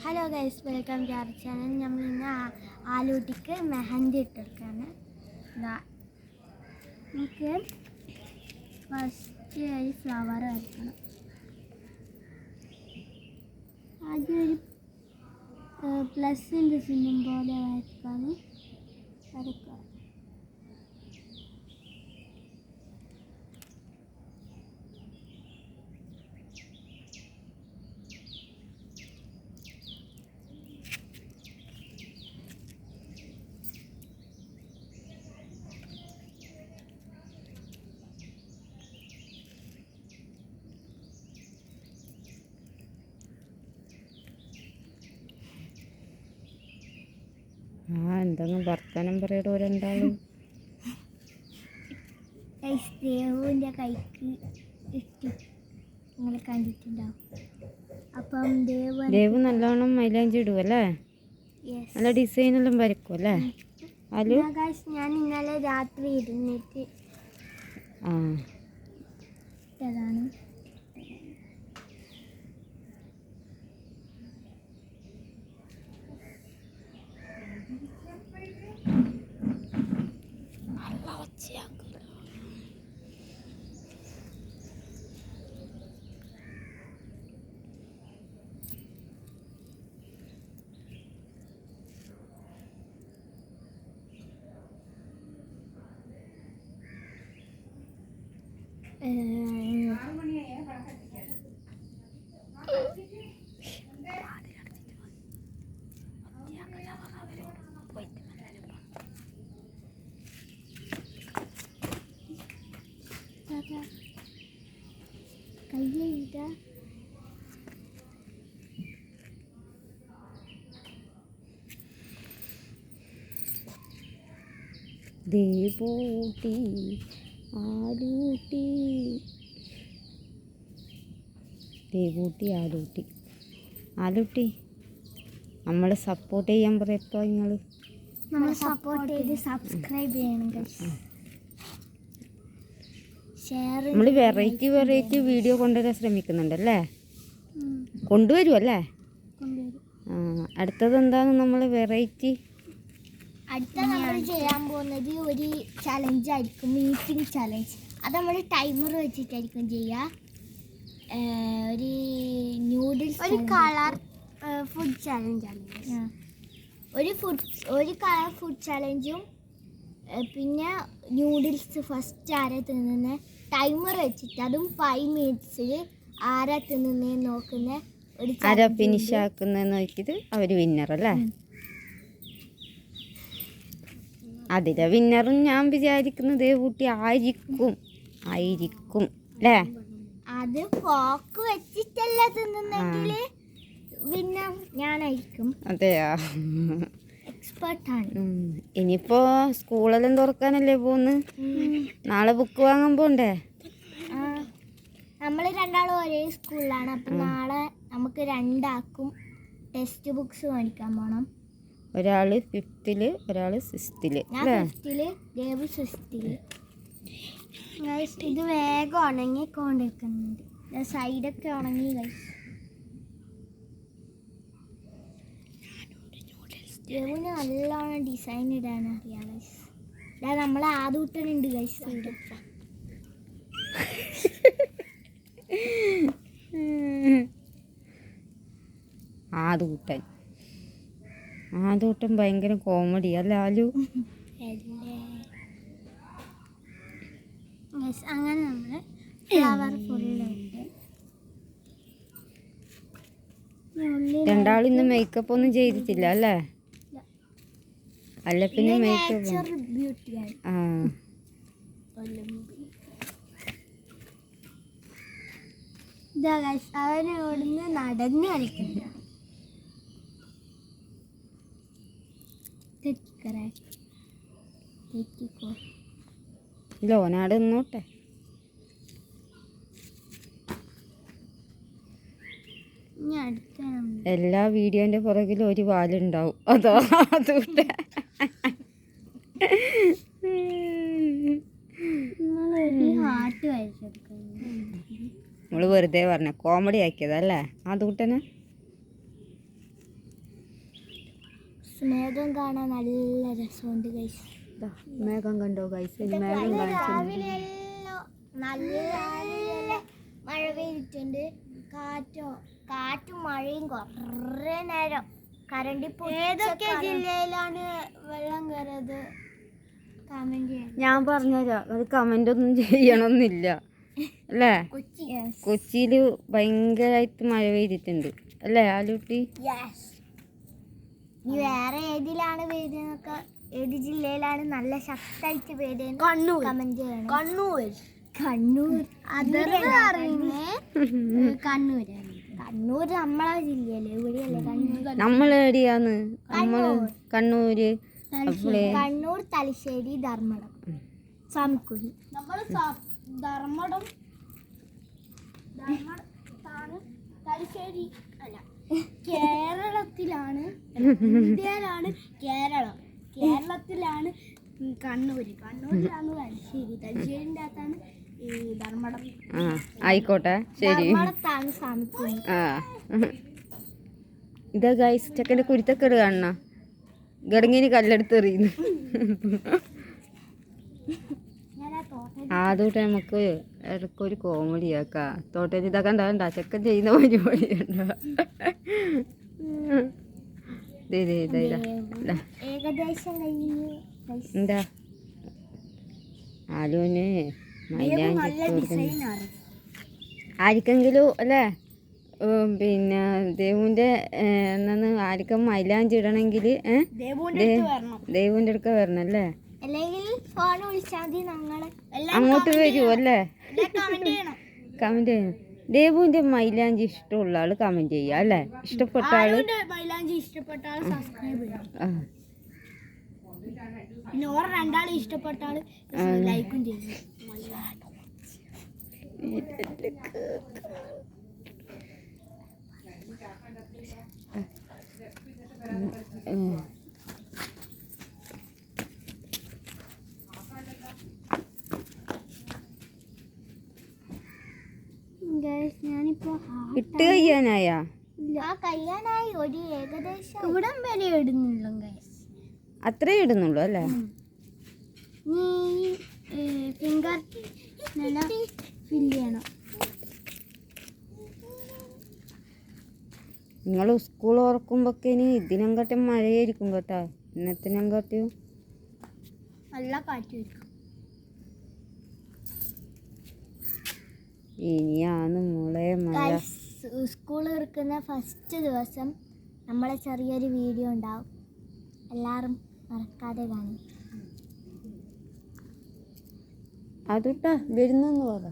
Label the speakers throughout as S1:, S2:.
S1: Hello guys, welcome to our channel. നമ്മൾ ഇന്ന് ആലൂട്ടിക്ക് മെഹന്തി ഇട്ടെടുക്കാണ്. നമുക്ക് ഫസ്റ്റ് ഒരു ഫ്ലവർ വരയ്ക്കണം. ആദ്യം ഒരു പ്ലസിൻ്റെ ചിഹ്നം പോലെ വരയ്ക്കുക.
S2: എന്തെങ്കിലും വർത്തമാനം പറയടോ രണ്ടാളും.
S1: ദേവുവിൻ്റെ കൈക്ക് ഇട്ട് നിങ്ങൾ കണ്ടിട്ടുണ്ടാവും. അപ്പം ദേവ്
S2: നല്ലോണം മൈലാഞ്ചി ഇടും അല്ലേ? നല്ല ഡിസൈനെല്ലാം വരയ്ക്കും അല്ലേ?
S1: ഞാൻ ഇന്നലെ രാത്രി ഇരുന്നിട്ട് ഇട്ടതാണ്. കയ്യിലിട്ട
S2: ദേവൂട്ടി ആലൂട്ടി ആലൂട്ടി നമ്മളെ സപ്പോർട്ട് ചെയ്യാൻ പറയപ്പോ
S1: നമ്മൾ സപ്പോർട്ട് ചെയ്ത് സബ്സ്ക്രൈബ് ചെയ്യണം.
S2: നമ്മൾ വെറൈറ്റി വീഡിയോ കൊണ്ടുവരാൻ ശ്രമിക്കുന്നുണ്ടല്ലേ? കൊണ്ടുവരുമല്ലേ? അടുത്തത് എന്താണ് നമ്മൾ വെറൈറ്റി?
S1: അടുത്ത നമ്മൾ ചെയ്യാൻ പോകുന്നത് ഒരു ചലഞ്ച് ആയിരിക്കും, മീറ്റിംഗ് ചലഞ്ച്. അത് നമ്മൾ ടൈമർ വെച്ചിട്ടായിരിക്കും ചെയ്യുക. ഒരു ന്യൂഡിൽസ്, ഒരു കളർ ഫുഡ് ചലഞ്ചാണ്. ഒരു കളർ ഫുഡ് ചലഞ്ചും പിന്നെ ന്യൂഡിൽസ് ഫസ്റ്റ് ആരാ തിന്നുന്ന ടൈമർ വെച്ചിട്ട്, അതും 5 മിനിറ്റ്സിൽ ആരാ തിന്നുന്നേ നോക്കുന്ന ഒരു
S2: ആരാ ഫിനിഷ് ആക്കുന്ന നോക്കിയത് അവര് വിന്നർ അല്ലേ? അതിലെ വിന്നറും ഞാൻ വിചാരിക്കുന്നത് ദേവൂട്ടി ആയിരിക്കും അല്ലേ?
S1: അത് ഫോക്ക് വെച്ചിട്ടല്ല തിന്നുന്നെങ്കിൽ വിന്നർ ഞാനായിരിക്കും.
S2: അതെയാ,
S1: എക്സ്പെർട്ടാണ്.
S2: ഇനിയിപ്പോ സ്കൂളെല്ലാം തുറക്കാനല്ലേ പോന്ന്? നാളെ ബുക്ക് വാങ്ങാൻ പോണ്ടേ?
S1: നമ്മൾ രണ്ടാളും ഒരേ സ്കൂളിലാണ്. അപ്പം നാളെ നമുക്ക് രണ്ടാക്കും ടെക്സ്റ്റ് ബുക്സ് മേടിക്കാൻ പോകണം.
S2: ഒരാള് 5th, ഒരാള് 6th.
S1: ഞാൻ 5th, ദേവ് 6th. ഇത് വേഗം ഉണങ്ങിക്കൊണ്ടിരിക്കുന്നുണ്ട്. സൈഡൊക്കെ ഉണങ്ങി ഗൈസ്. ദേവിന് നല്ലോണം ഡിസൈൻ ഇടാൻ അറിയാം ഗൈസ്. നമ്മളെ ആദൂട്ടനുണ്ട് ഗൈസ് സൈഡൊക്കെ.
S2: ആദൂട്ടൻ ഭയങ്കര കോമഡി അല്ലേ ആലു?
S1: അങ്ങനെ നമ്മൾ ഫ്ലവർ ഫുള്ളുണ്ട്.
S2: രണ്ടാളും ഇന്ന് മേക്കപ്പ് ഒന്നും ചെയ്തിട്ടില്ല അല്ലേ? അല്ല പിന്നെ മേക്കപ്പ്
S1: അവനോടുന്ന് നടന്ന് കളിക്കുന്ന
S2: ലോനാട് നിന്നോട്ടെ. എല്ലാ വീഡിയോന്റെ പുറകിലും ഒരു വാലുണ്ടാവും. അതോ അതൂട്ടെ നമ്മള് വെറുതെ പറഞ്ഞ കോമഡി ആക്കിയതല്ലേ ആദൂട്ടനെ?
S1: മേഘം കാണാൻ നല്ല രസമുണ്ട് ഗൈസ്.
S2: മേഘം കണ്ടോ ഗൈസ്? മേഘം കാണിച്ചു.
S1: നല്ല മഴ പെയ്തിട്ടുണ്ട്. കാറ്റും മഴയും കുറേ നേരം കറണ്ട്. ഏതൊക്കെ ജില്ലയിലാണ് വെള്ളം കയറിയത് കമന്റ് ചെയ്യാൻ.
S2: ഞാൻ പറഞ്ഞുതരാം, അത് കമന്റ് ഒന്നും ചെയ്യണമെന്നില്ല അല്ലേ? കൊച്ചിയിൽ ഭയങ്കരമായിട്ട് മഴ പെയ്തിട്ടുണ്ട് അല്ലേ ആലൂട്ടി?
S1: നീ വേറെ ഏതിലാണ് പെയ്തെന്നൊക്കെ, ഏത് ജില്ലയിലാണ് നല്ല ശക്തമായിട്ട് പെയ്തത് കമന്റ് ചെയ്യണം. കണ്ണൂർ കണ്ണൂർ നമ്മളെ ജില്ലയല്ലേ? ഇവിടെയല്ലേ കണ്ണൂർ?
S2: നമ്മളെവിടെയാന്ന്? കണ്ണൂര്,
S1: കണ്ണൂർ, തലശ്ശേരി, ധർമ്മടം, സാമിക്കുടി. തലശ്ശേരി അല്ല, കേരളത്തിലാണ്, ഇന്ത്യയിലാണ് കേരളം. കേരളത്തിലാണ് കണ്ണൂരിലാണ് തലശ്ശേരി. തലശ്ശേരിൻ്റെ അകത്താണ് ഈ ധർമ്മടം.
S2: ആയിക്കോട്ടെ ശരി.
S1: ധർമ്മടത്താണ് സാമിക്കുടി.
S2: ഇതാ ഗൈസ് ചെക്കൻ്റെ കുരുത്തക്കേട് കാണണ. ഗടങ്ങിന് കല്ലെടുത്ത് എറിയുന്നു. ആദ്യമായിട്ട് നമുക്ക് ഇടയ്ക്കൊരു കോമഡി ആക്കാം. തോട്ടത്തിൽ ഇതൊക്കെ ഉണ്ടാകണ്ട, ചെക്കൻ ചെയ്യുന്ന പരിപാടി ഉണ്ടോ?
S1: ഏകദേശം
S2: എന്താ ആലുവിന് മൈലാഞ്ചി ആർക്കെങ്കിലും അല്ലേ? പിന്നെ ദേവുവിൻ്റെ എന്നാന്ന് ആർക്കും മൈലാഞ്ചി ഇടണമെങ്കിൽ ദേവുവിൻ്റെ അടുക്ക വരണം അല്ലേ? അങ്ങോട്ട് വരുമോ അല്ലേ? കമന്റ് ചെയ്യണം. ദേവുവിൻ്റെ മൈലാഞ്ചി ഇഷ്ടമുള്ള ആള് കമന്റ് ചെയ്യുക അല്ലേ? ഇഷ്ടപ്പെട്ട ആള്
S1: രണ്ടാളെ ഇഷ്ടപ്പെട്ട ആള് ലൈക്കും ചെയ്യും. ഞാനിപ്പോ
S2: ഇട്ട് കഴിയാനായാ?
S1: കഴിയാനായി. ഒരു ഏകദേശം ഇവിടം വരെ ഇടുന്നുള്ളൂ ഗൈസ്.
S2: അത്രേ ഇടുന്നുള്ളൂ അല്ലേ?
S1: നീ ഫിംഗർ ഫില്ല് ചെയ്യണം.
S2: നിങ്ങൾ സ്കൂൾ തുറക്കുമ്പോഴേക്കിന് ഇതിനും കാട്ടും മഴയായിരിക്കും കേട്ടാ. ഇന്നത്തിനും കാട്ടിയും
S1: നല്ല കാറ്റ് വരും.
S2: ഇനിയാണ് മോളെ മഴ.
S1: സ്കൂൾ തുറക്കുന്ന ഫസ്റ്റ് ദിവസം നമ്മളെ ചെറിയൊരു വീഡിയോ ഉണ്ടാവും. എല്ലാവരും മറക്കാതെ കാണും.
S2: അതുട്ടാ വരുന്നെന്ന് പറ.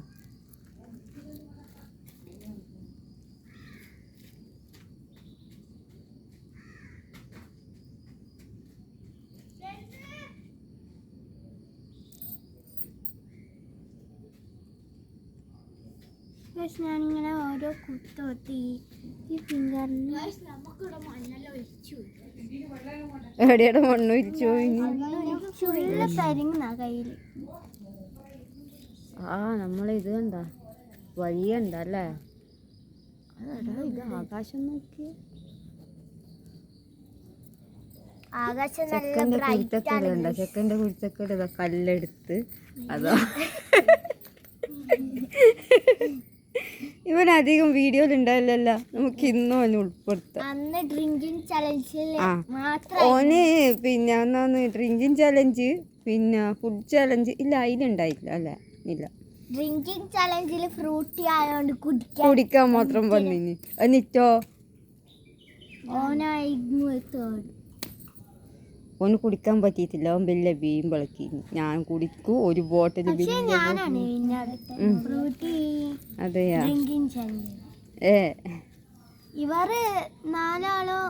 S1: ഞാനിങ്ങനെ ഓരോ കുത്തി ഈ ഫിംഗറിന്
S2: എവിടെയുടെ മണ്ണ് വിരിച്ചു
S1: തരിങ്ങ കയ്യിൽ.
S2: നമ്മളിത് കണ്ട വഴിയുണ്ടല്ലേ? അതെടാ ഇത് ആകാശം നോക്കിയ
S1: ആകാശം.
S2: ചെക്കൻ്റെ കുരുത്തക്കേട് കണ്ട? ചെക്കൻ്റെ കുരുത്തക്കേട് ഇതാ കല്ലെടുത്ത്. അതാ ഇവൻ അധികം വീഡിയോയിൽ ഉണ്ടാവില്ലല്ലോ. നമുക്ക് ഇന്നും അവന് ഉൾപ്പെടുത്താം. ഓന് പിന്നെ ഒന്നാന്ന് ഡ്രിങ്കിങ് ചലഞ്ച്, പിന്നെ ഫുഡ് ചലഞ്ച് ഇല്ല, അതിലുണ്ടായില്ല അല്ലേ? ഇല്ല.
S1: ഡ്രിങ്കിങ് ചലഞ്ചിൽ ഫ്രൂട്ടി ആയതുകൊണ്ട്
S2: കുടിക്കാൻ മാത്രം വന്നിനി. എന്നിട്ടോ ഓന് കുടിക്കാൻ പറ്റിയിട്ടില്ല. അവൻ വലിയ വീമ്പളക്കി. ഞാൻ കുടിക്കൂ ഒരു ബോട്ടിൽ. അതെയാ?
S1: ഇവര് നാലാളോ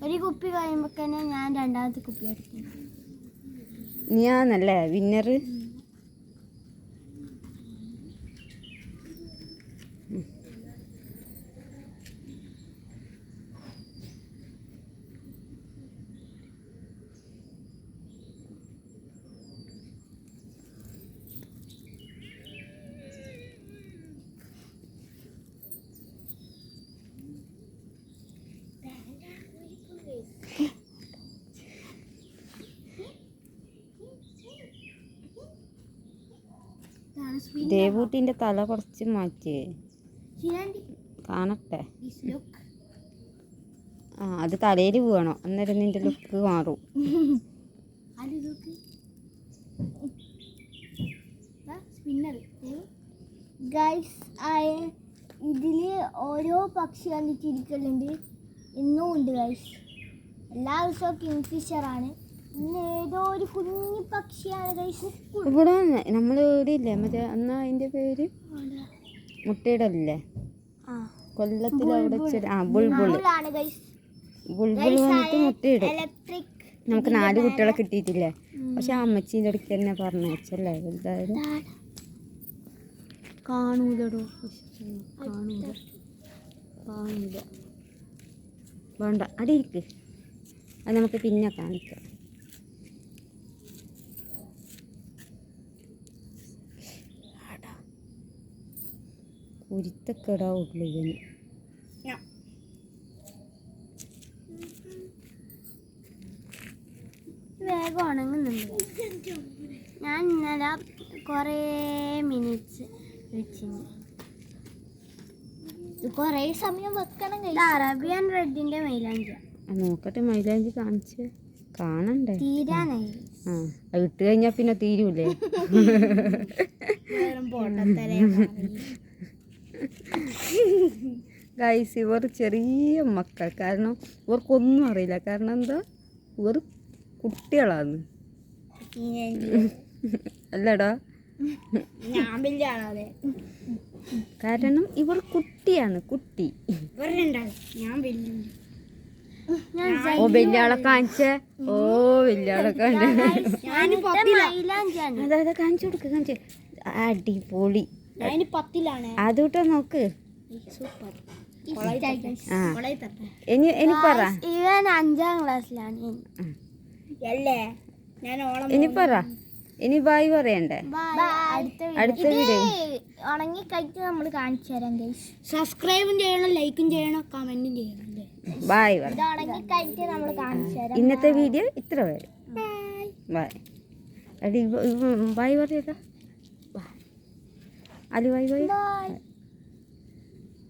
S1: ഒരു കുപ്പി കഴിയുമ്പോ തന്നെ ഞാൻ രണ്ടാമത്തെ കുപ്പി എടുത്തു.
S2: ഞാനല്ലേ വിന്നർ? ദേവൂട്ടിന്റെ തല കുറച്ച് മാറ്റിയേ കാണട്ടെ. ആ അത് തലയിൽ വീണോ, അന്നേരം നിന്റെ ലുക്ക് മാറും.
S1: ഇതില് ഓരോ പക്ഷി വന്നിട്ടിരിക്കലുണ്ട്. ഇന്നും ഉണ്ട് ഗൈസ്. എല്ലാ ദിവസവും കിങ്ഫിഷർ ആണ്. ഇന്ന് ഏതോ ഒരു കുഞ്ഞു പക്ഷിയാണ് ഗൈസ്.
S2: ഇവിടെ നമ്മൾ ഇവിടെ ഇല്ലേ മറ്റേ എന്നാ അതിന്റെ പേര് മുട്ടയിടല്ലേ കൊല്ലത്തിൽ അവിടെ ബുൾബുൾ വന്നിട്ട് മുട്ടയിടും. നമുക്ക് 4 കുട്ടികളെ കിട്ടിയിട്ടില്ലേ, പക്ഷെ അമ്മച്ചീൻ്റെ അടുക്ക് തന്നെ പറഞ്ഞല്ലേ വലുതായാലും കാണൂലടോ. കാണൂല വേണ്ട അടിയിരിക്ക്, അത് നമുക്ക് പിന്നെ കാണിക്കാം. കുരുത്തക്കെടാ ഉള്ളു ഇവന്.
S1: വേഗം ഉണങ്ങുന്നുണ്ട്. ഞാൻ ഇന്നലെ കുറേ മിനിറ്റ്സ് വെച്ചിന്. കുറേ സമയം വെക്കണം. അറബിയൻ റെഡിന്റെ മൈലാഞ്ചി
S2: നോക്കട്ടെ, മൈലാഞ്ചി കാണിച്ച് കാണണ്ടേ.
S1: തീരാനായി.
S2: ആ അത് ഇട്ട് കഴിഞ്ഞാൽ പിന്നെ തീരൂലേ. ഗൈസ് ഇവർ ചെറിയ മക്കൾ, കാരണം ഇവർക്കൊന്നും അറിയില്ല. കാരണം എന്താ, ഇവർ കുട്ടികളാണ്. അല്ലടാ, കാരണം ഇവർ കുട്ടിയാണ്, കുട്ടി. ഓ വലിയ ആളെ കാണിച്ചേ, ഓ വലിയ ആളെ കാണിച്ചേ. അതായത് കാണിച്ചു കൊടുക്ക, കാണിച്ചേ. അടിപൊളി. അതോട്ടോ നോക്ക്. ആ ഇനി പറ,
S1: ഇവൻ 5ാം ക്ലാസ്സിലാണ്.
S2: ഇനി പറ, ഇനി ബായ് പറയണ്ടേ. അടുത്ത വീഡിയോ
S1: ഉണങ്ങി കഴിച്ച് നമ്മൾ കാണിച്ചു തരാം.
S3: സബ്സ്ക്രൈബും ചെയ്യണം, ലൈക്കും ചെയ്യണം, കമന്റും ചെയ്യണം.
S2: ബായ് പറ.
S1: ഉണങ്ങി കഴിച്ച് നമ്മൾ കാണിച്ചു തരാം.
S2: ഇന്നത്തെ വീഡിയോ ഇത്ര വരെ. ബായ്. അടി ബായ് പറയട്ടാ. അലി ബായ് ബായ്.